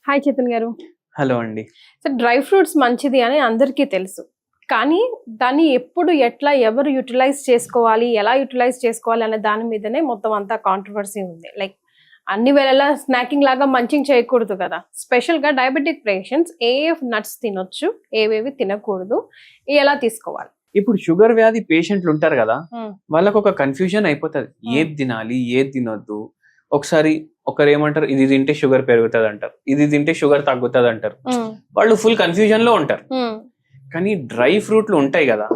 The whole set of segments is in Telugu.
హాయ్ చేతన్ గారు. హలో అండి. సార్, డ్రై ఫ్రూట్స్ మంచిది అని అందరికీ తెలుసు. కానీ దాన్ని ఎప్పుడు ఎట్లా ఎవరు యూటిలైజ్ చేసుకోవాలి, ఎలా యూటిలైజ్ చేసుకోవాలి అనే దాని మీదనే మొత్తం అంతా కాంట్రవర్సీ ఉంది. లైక్ అన్ని వేళలా స్నాకింగ్ లాగా మంచింగ్ చేయకూడదు కదా. స్పెషల్ గా డయాబెటిక్ పేషెంట్స్ ఏ నట్స్ తినొచ్చు, ఏవేవి తినకూడదు, ఎలా తీసుకోవాలి? ఇప్పుడు షుగర్ వ్యాధి పేషెంట్లు ఉంటారు కదా, వాళ్ళకు ఒక కన్ఫ్యూజన్ అయిపోతుంది. ఏది తినాలి, ఏది తినొద్దు. ఒకసారి ఒకరు ఏమంటారు, ఇది తింటే షుగర్ పెరుగుతుంది అంటారు, ఇది తింటే షుగర్ తగ్గుతుంది అంటారు. వాళ్ళు ఫుల్ కన్ఫ్యూజన్ లో ఉంటారు. కానీ డ్రై ఫ్రూట్లు ఉంటాయి కదా,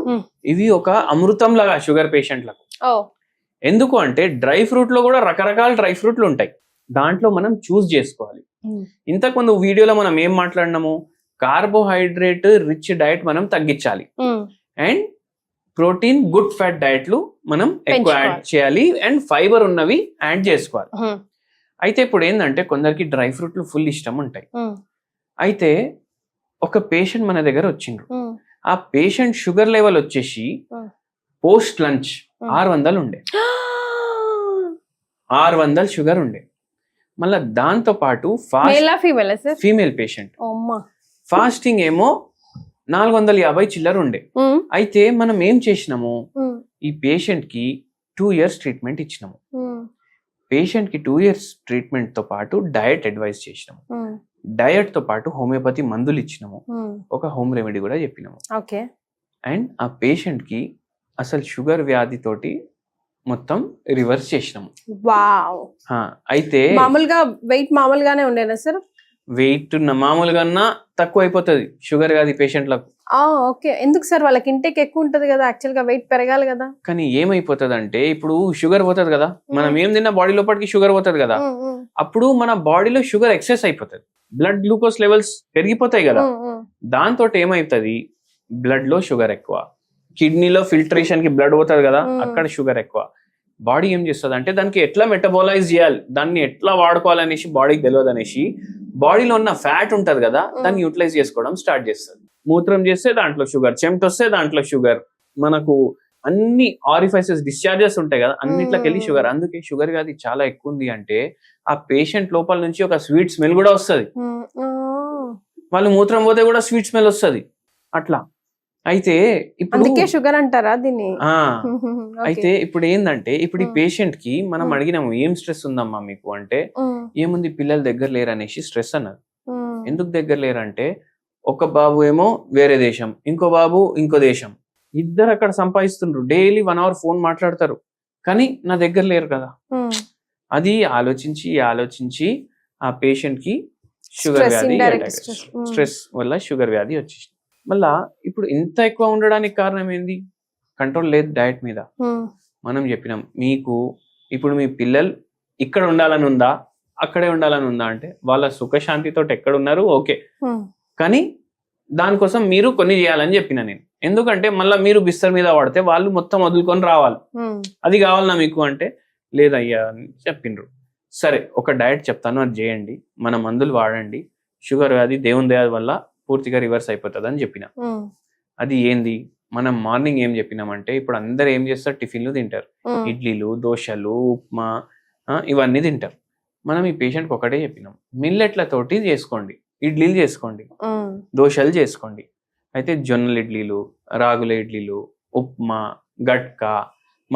ఇవి ఒక అమృతం లాగా షుగర్ పేషెంట్లకు. ఎందుకు అంటే డ్రై ఫ్రూట్ లో కూడా రకరకాల డ్రై ఫ్రూట్లు ఉంటాయి. దాంట్లో మనం చూస్ చేసుకోవాలి. ఇంతకుముందు వీడియోలో మనం ఏం మాట్లాడినాము, కార్బోహైడ్రేట్ రిచ్ డైట్ మనం తగ్గించాలి అండ్ ప్రోటీన్ గుడ్ ఫ్యాట్ డైట్లు మనం ఎక్కువ యాడ్ చేయాలి అండ్ ఫైబర్ ఉన్నవి యాడ్ చేసుకోవాలి. అయితే ఇప్పుడు ఏంటంటే కొందరికి డ్రై ఫ్రూట్లు ఫుల్ ఇష్టం ఉంటాయి. అయితే ఒక పేషెంట్ మన దగ్గర వచ్చిండ్రు. ఆ పేషెంట్ షుగర్ లెవెల్ వచ్చేసి పోస్ట్ లంచ్ 600 ఉండే, 600 షుగర్ ఉండే. మళ్ళా దాంతో పాటు ఫీమేల్ పేషెంట్ ఫాస్టింగ్ ఏమో 450 చిల్లర ఉండే. అయితే మనం ఏం చేసినాము, ఈ పేషెంట్ కి 2 years ట్రీట్మెంట్ ఇచ్చినాము. పేషెంట్ కి 2 years ట్రీట్మెంట్ తో పాటు డయట్ అడ్వైస్ చేసినాము. డయట్ తో పాటు హోమియోపతి మందులు ఇచ్చినాము, ఒక హోమ్ రెమెడీ కూడా చెప్పినాము. అండ్ ఆ పేషెంట్ కి అసలు షుగర్ వ్యాధి తోటి మొత్తం రివర్స్ చేసినాము. అయితే మామూలుగా వెయిట్ మామూలుగానే ఉండేనా సార్? వెయిట్ మామూలుగా తక్కువ అయిపోతుంది షుగర్ వ్యాధి పేషెంట్లకు. ఓకే, ఎందుకు సార్? వాళ్ళకి ఇంటేక్ ఎక్కువ ఉంటది కదా, యాక్చువల్ గా వెయిట్ పెరగాలి కదా. కానీ ఏమైపోతుంది అంటే ఇప్పుడు షుగర్ పోతుంది కదా, మనం ఏం తిన్నా బాడీ లోపలికి షుగర్ పోతుంది కదా, అప్పుడు మన బాడీలో షుగర్ ఎక్సెస్ అయిపోతుంది, బ్లడ్ గ్లూకోజ్ లెవెల్స్ పెరిగిపోతాయి కదా. దాంతో ఏమైతుంది, బ్లడ్ లో షుగర్ ఎక్కువ, కిడ్నీలో ఫిల్టరేషన్ కి బ్లడ్ పోతుంది కదా, అక్కడ షుగర్ ఎక్కువ. బాడీ ఏం చేస్తుంది అంటే దానికి ఎట్లా మెటబాలైజ్ చేయాలి, దాన్ని ఎట్లా వాడుకోవాలనేసి బాడీకి తెలియదు అనేసి బాడీలో ఉన్న ఫ్యాట్ ఉంటది కదా, దాన్ని యూటిలైజ్ చేసుకోవడం స్టార్ట్ చేస్తుంది. మూత్రం చేస్తే దాంట్లో షుగర్, చెమట వస్తే దాంట్లో షుగర్, మనకు అన్ని ఆరిఫైసెస్ డిశ్చార్జెస్ ఉంటాయి కదా, అన్నిట్లోకి వెళ్ళి షుగర్. అందుకే షుగర్ వ్యాధి చాలా ఎక్కువ ఉంది అంటే ఆ పేషెంట్ లోపల నుంచి ఒక స్వీట్ స్మెల్ కూడా వస్తుంది. వాళ్ళు మూత్రం పోతే కూడా స్వీట్ స్మెల్ వస్తుంది అట్లా. అయితే ఇప్పుడు షుగర్ అంటారా దీన్ని? అయితే ఇప్పుడు ఏంటంటే ఇప్పుడు ఈ పేషెంట్ కి మనం అడిగినాము, ఏం స్ట్రెస్ ఉందమ్మా మీకు అంటే, ఏముంది పిల్లలు దగ్గర లేరు అనేసి స్ట్రెస్ అన్నారు. ఎందుకు దగ్గర లేరంటే ఒక బాబు ఏమో వేరే దేశం, ఇంకో బాబు ఇంకో దేశం, ఇద్దరు అక్కడ సంపాదిస్తుండ్రు, డైలీ 1 hour ఫోన్ మాట్లాడతారు, కానీ నా దగ్గర లేరు కదా. అది ఆలోచించి ఆ పేషెంట్ కి షుగర్ వ్యాధి, స్ట్రెస్ వల్ల షుగర్ వ్యాధి వచ్చేసి. మళ్ళా ఇప్పుడు ఇంత ఎక్కువ ఉండడానికి కారణం ఏంది, కంట్రోల్ లేదు డయట్ మీద. మనం చెప్పినాం మీకు ఇప్పుడు మీ పిల్లలు ఇక్కడ ఉండాలని ఉందా, అక్కడే ఉండాలని ఉందా అంటే వాళ్ళ సుఖశాంతితో ఎక్కడ ఉన్నారు ఓకే, కానీ దానికోసం మీరు కొన్ని చేయాలని చెప్పిన నేను. ఎందుకంటే మళ్ళీ మీరు బిస్తర్ మీద పడితే వాళ్ళు మొత్తం వదులుకొని రావాలి, అది కావాలన్నా మీకు అంటే లేదయ్యా అని చెప్పిండ్రు. సరే ఒక డయట్ చెప్తాను, అది చేయండి, మన మందులు వాడండి, షుగర్ వ్యాధి దేవుని దయ వల్ల పూర్తిగా రివర్స్ అయిపోతుంది అని చెప్పిన. అది ఏంది, మనం మార్నింగ్ ఏం చెప్పినామంటే ఇప్పుడు అందరు ఏం చేస్తారు, టిఫిన్లు తింటారు, ఇడ్లీలు, దోశలు, ఉప్మా, ఇవన్నీ తింటారు. మనం ఈ పేషెంట్కి ఒకటే చెప్పినాం, మిల్లెట్లతోటి చేసుకోండి, ఇడ్లీలు చేసుకోండి, దోశలు చేసుకోండి. అయితే జొన్నల ఇడ్లీలు, రాగుల ఇడ్లీలు, ఉప్మా, గట్కా,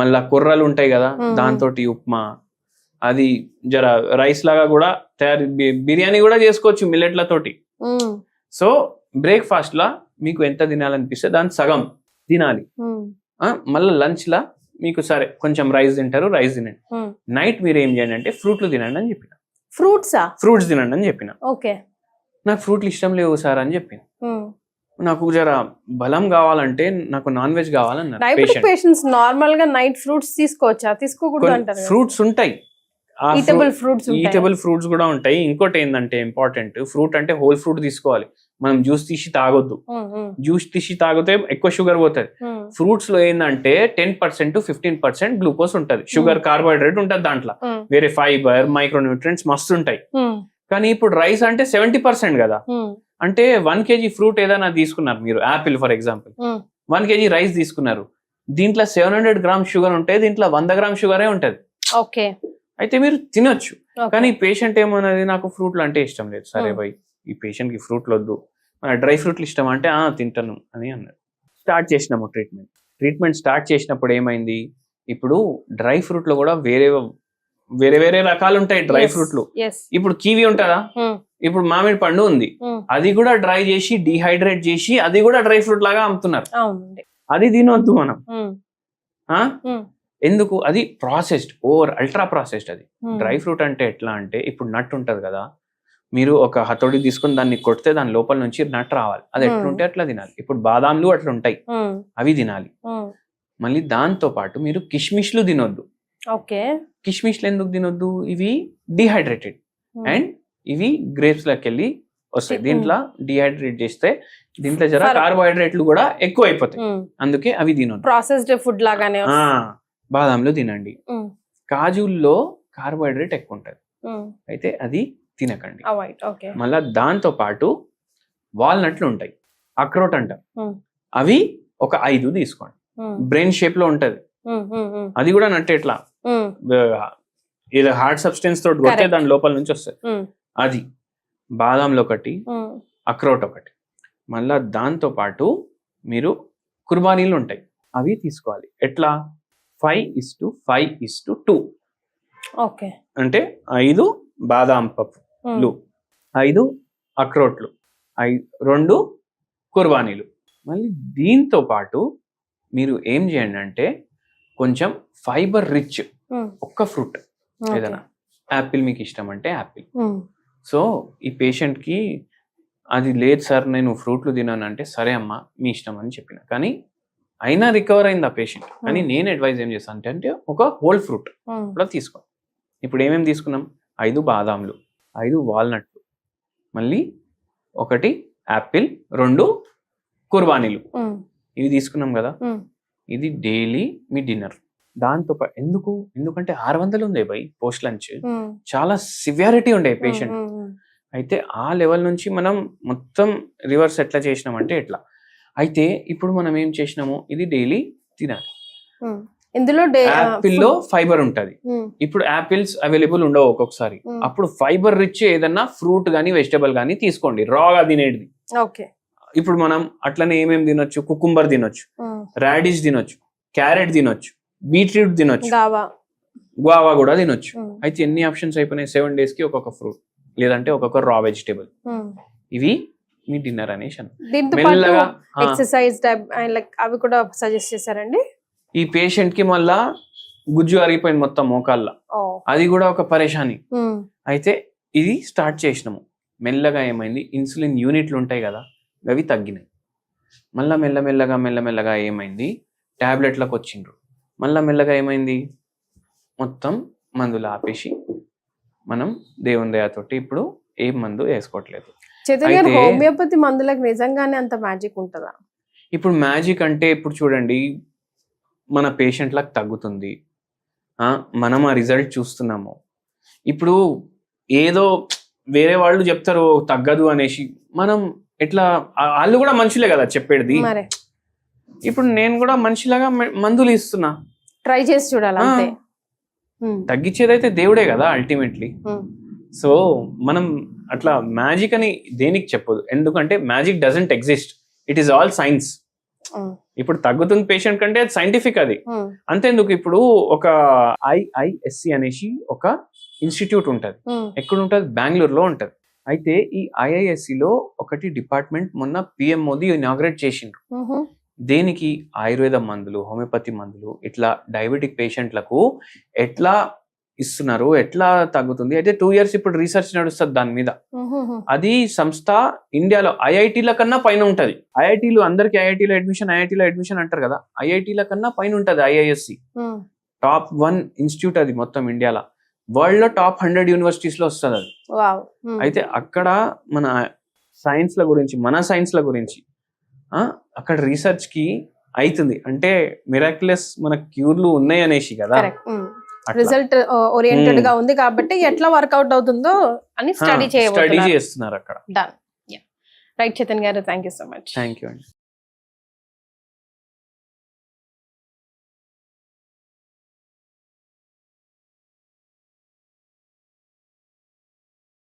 మళ్ళా కుర్రలు ఉంటాయి కదా దాంతో ఉప్మా, అది జర రైస్ లాగా కూడా బిర్యానీ కూడా చేసుకోవచ్చు మిల్లెట్లతోటి. సో బ్రేక్ఫాస్ట్ లా మీకు ఎంత తినాలనిపిస్తే దాని సగం తినాలి. మళ్ళీ లంచ్ లా మీకు సరే కొంచెం రైస్ తింటారు, రైస్ తినండి. నైట్ మీరు ఏం చేయండి అంటే ఫ్రూట్లు తినండి అని చెప్పిన. ఫ్రూట్స్ తినండి అని చెప్పిన. నాకు ఫ్రూట్లు ఇష్టం లేవు సార్ అని చెప్పిన. నాకు జర బలం కావాలంటే నాకు నాన్ వెజ్ కావాలన్నారు. నార్మల్ గా నైట్ ఫ్రూట్స్ తీసుకోవచ్చా, తీసుకోకూడదు అంటారు? ఫ్రూట్స్ ఉంటాయి, ఈటబుల్ ఫ్రూట్స్ కూడా ఉంటాయి. ఇంకోటి ఏంటంటే ఇంపార్టెంట్, ఫ్రూట్ అంటే హోల్ ఫ్రూట్ తీసుకోవాలి. మనం జ్యూస్ తీసి తాగొద్దు, జ్యూస్ తీసి తాగితే ఎక్కువ షుగర్ పోతుంది. ఫ్రూట్స్ లో ఏంటంటే 10% to 15% గ్లూకోజ్ ఉంటది, షుగర్ కార్బోహైడ్రేట్ ఉంటది దాంట్లో, వేరే ఫైబర్, మైక్రోన్యూట్రియంట్స్ మస్తు ఉంటాయి. కానీ ఇప్పుడు రైస్ అంటే 70% కదా, అంటే 1 kg ఫ్రూట్ ఏదైనా తీసుకున్నారు మీరు, Apple for example 1 kg rice తీసుకున్నారు, దీంట్లో 700 grams షుగర్ ఉంటే దీంట్లో 100 grams షుగరే ఉంటది. అయితే మీరు తినొచ్చు. Okay. కానీ పేషెంట్ ఏమన్నది నాకు ఫ్రూట్లు అంటే ఇష్టం లేదు. సరే భయ్ ఈ పేషెంట్ కి ఫ్రూట్లు వద్దు, మన డ్రై ఫ్రూట్లు ఇష్టం అంటే తింటాను అని అన్నారు. స్టార్ట్ చేసినాము ట్రీట్మెంట్ స్టార్ట్ చేసినప్పుడు ఏమైంది, ఇప్పుడు డ్రై ఫ్రూట్ లో కూడా వేరే వేరే రకాలు ఉంటాయి డ్రై ఫ్రూట్లు. ఇప్పుడు కివి ఉంటుందా, ఇప్పుడు మామిడి పండు ఉంది, అది కూడా డ్రై చేసి డిహైడ్రేట్ చేసి అది కూడా డ్రై ఫ్రూట్ లాగా అమ్ముతున్నారు. అది తినొద్దు మనం. ఎందుకు, అది ప్రాసెస్డ్, అల్ట్రా ప్రాసెస్డ్. అది డ్రై ఫ్రూట్ అంటే ఎట్లా అంటే, ఇప్పుడు నట్ ఉంటది కదా, మీరు ఒక హతోడి తీసుకుని దాన్ని కొడితే దాని లోపల నుంచి నట్ రావాలి, అది ఎట్లుంటే అట్లా తినాలి. ఇప్పుడు బాదాంలు అట్లా ఉంటాయి, అవి తినాలి. మళ్ళీ దాంతో పాటు మీరు కిష్మిష్లు తినొద్దు. కిష్మిష్లు ఎందుకు తినొద్దు, ఇవి డిహైడ్రేటెడ్ అండ్ ఇవి గ్రేప్స్ లకి వెళ్ళి వస్తాయి. దీంట్లో డిహైడ్రేట్ చేస్తే దీంట్లో జర కార్బోహైడ్రేట్లు కూడా ఎక్కువ అయిపోతాయి, అందుకే అవి తినొద్దు. ప్రాసెస్డ్ ఫుడ్ లాగానే. బాదాంలు తినండి. కాజుల్లో కార్బోహైడ్రేట్ ఎక్కువ ఉంటది, అయితే అది తినకండి. మళ్ళా దాంతో పాటు వాల్నట్లు ఉంటాయి, అక్రోట్ అంటాం, అవి ఒక 5 తీసుకోండి. బ్రెయిన్ షేప్ లో ఉంటది, అది కూడా నట్టు ఎట్లా ఇది హార్డ్ సబ్స్టెన్స్ తోటి కొట్టే దాని లోపల నుంచి వస్తుంది. అది బాదాంలో ఒకటి, అక్రోట్ ఒకటి. మళ్ళా దాంతో పాటు మీరు కుర్బానీలు ఉంటాయి, అవి తీసుకోవాలి. ఎట్లా 5:5:2 అంటే 5 బాదాం పప్పులు, 5 అక్రోట్లు, 2 కుర్బానీలు. మళ్ళీ దీంతో పాటు మీరు ఏం చేయండి అంటే కొంచెం ఫైబర్ రిచ్ ఒక్క ఫ్రూట్ ఏదైనా, యాపిల్ మీకు ఇష్టం అంటే యాపిల్. సో ఈ పేషెంట్ కి అది లేదు సార్ నేను ఫ్రూట్లు తినాను అంటే, సరే అమ్మా మీ ఇష్టం అని చెప్పిన, కానీ అయినా రికవర్ అయింది ఆ పేషెంట్. కానీ నేను అడ్వైజ్ ఏం చేస్తాను అంటే ఒక హోల్ ఫ్రూట్ కూడా తీసుకో. ఇప్పుడు ఏమేమి తీసుకున్నాం, 5 బాదాంలు, 5 వాల్నట్లు, మళ్ళీ 1 యాపిల్, 2 కుర్బానీలు, ఇవి తీసుకున్నాం కదా. ఇది డైలీ మీ డిన్నర్. దాంతో ఎందుకంటే 600 ఉండే బై పోస్ట్ లంచ్, చాలా సివియారిటీ ఉండే పేషెంట్. అయితే ఆ లెవెల్ నుంచి మనం మొత్తం రివర్స్ ఎట్లా చేసినామంటే ఎట్లా, అయితే ఇప్పుడు మనం ఏం చేసినాము, ఇది డైలీ తినాలి. ఇందులో యాపిల్లో ఫైబర్ ఉంటది. ఇప్పుడు యాపిల్స్ అవైలబుల్ ఉండవు ఒక్కొక్కసారి, అప్పుడు ఫైబర్ రిచ్ ఏదన్నా ఫ్రూట్ గానీ వెజిటబుల్ గానీ తీసుకోండి, రాగా తినేది. ఇప్పుడు మనం అట్లనే ఏమేమి తినొచ్చు, కుకుంబర్ తినొచ్చు, రాడిష్ తినొచ్చు, క్యారెట్ తినొచ్చు, బీట్రూట్ తినొచ్చు, గువావా కూడా తినొచ్చు. అయితే ఎన్ని ఆప్షన్స్ అయిపోయినాయి, 7 days కి ఒక్కొక్క ఫ్రూట్, లేదంటే ఒక్కొక్క రా వెజిటేబుల్. ఇవి మీ డిన్నర్ అనేసి మెల్లగా. ఎక్సర్సైజ్ అవి కూడా సజెస్ట్ చేశారండి. ఈ పేషెంట్ కి మళ్ళా గుజ్జు అరిగిపోయింది మొత్తం మోకాళ్ళ, అది కూడా ఒక పరేషాని. అయితే ఇది స్టార్ట్ చేసినాము. మెల్లగా ఏమైంది, ఇన్సులిన్ యూనిట్లు ఉంటాయి కదా అవి తగ్గినాయి. మళ్ళా మెల్లమెల్లగా ఏమైంది, టాబ్లెట్లకు వచ్చిండ్రు. మళ్ళా మెల్లగా ఏమైంది, మొత్తం మందులు ఆపేసి మనం దేవుని దయతోటి ఇప్పుడు ఏ మందు వేసుకోవట్లేదు. హోమియోపతి మందులకు నిజంగానే అంత మ్యాజిక్ ఉంటుందా? ఇప్పుడు మ్యాజిక్ అంటే ఇప్పుడు చూడండి, మన పేషెంట్లకు తగ్గుతుంది, మనం ఆ రిజల్ట్ చూస్తున్నాము. ఇప్పుడు ఏదో వేరే వాళ్ళు చెప్తారు తగ్గదు అనేసి, మనం ఎట్లా, వాళ్ళు కూడా మనుషులే కదా చెప్పేది. ఇప్పుడు నేను కూడా మనిషిలాగా మందులు ఇస్తున్నా, ట్రై చేసి చూడాలి. తగ్గించేదైతే దేవుడే కదా అల్టిమేట్లీ. సో మనం అట్లా మ్యాజిక్ అని దేనికి చెప్పదు, ఎందుకంటే magic doesn't exist, it is all science. ఇప్పుడు తగ్గుతుంది పేషెంట్ కంటే అది సైంటిఫిక్. అది అంతేందుకు, ఇప్పుడు ఒక IISC అనేసి ఒక ఇన్స్టిట్యూట్ ఉంటది, ఎక్కడ ఉంటది, బెంగళూరులో ఉంటది. అయితే ఈ IISC లో ఒకటి డిపార్ట్మెంట్ మొన్న PM మోదీ ఇనాగ్రేట్ చేసిండ్రు. దేనికి, ఆయుర్వేద మందులు, హోమియోపతి మందులు, ఇట్లా డయాబెటిక్ పేషెంట్లకు ఎట్లా ఇస్తున్నారు, ఎట్లా తగ్గుతుంది. అయితే 2 years ఇప్పుడు రీసెర్చ్ నడుస్తుంది దాని మీద. అది సంస్థ ఇండియాలో IITల కన్నా పైన ఉంటది. ఐఐటీలు అందరికి ఐఐటీలో అడ్మిషన్ అంటారు కదా, IITల కన్నా పైన ఉంటది IISC. టాప్ 1 ఇన్స్టిట్యూట్ అది మొత్తం ఇండియాలో. వరల్డ్ లో టాప్ 100 యూనివర్సిటీస్ లో వస్తుంది అది. అయితే అక్కడ మన సైన్స్ల గురించి అక్కడ రీసెర్చ్ కి అవుతుంది. అంటే మిరాక్యులస్ మన క్యూర్లు ఉన్నాయి అనేసి కదా, రిజల్ట్ ఓరియంటెడ్ గా ఉంది కాబట్టి ఎట్లా వర్కౌట్ అవుతుందో అని స్టడీ చేస్తున్నారు అక్కడ. డన్. రైట్ చైతన్య గారు, thank you so much. Thank you అండి.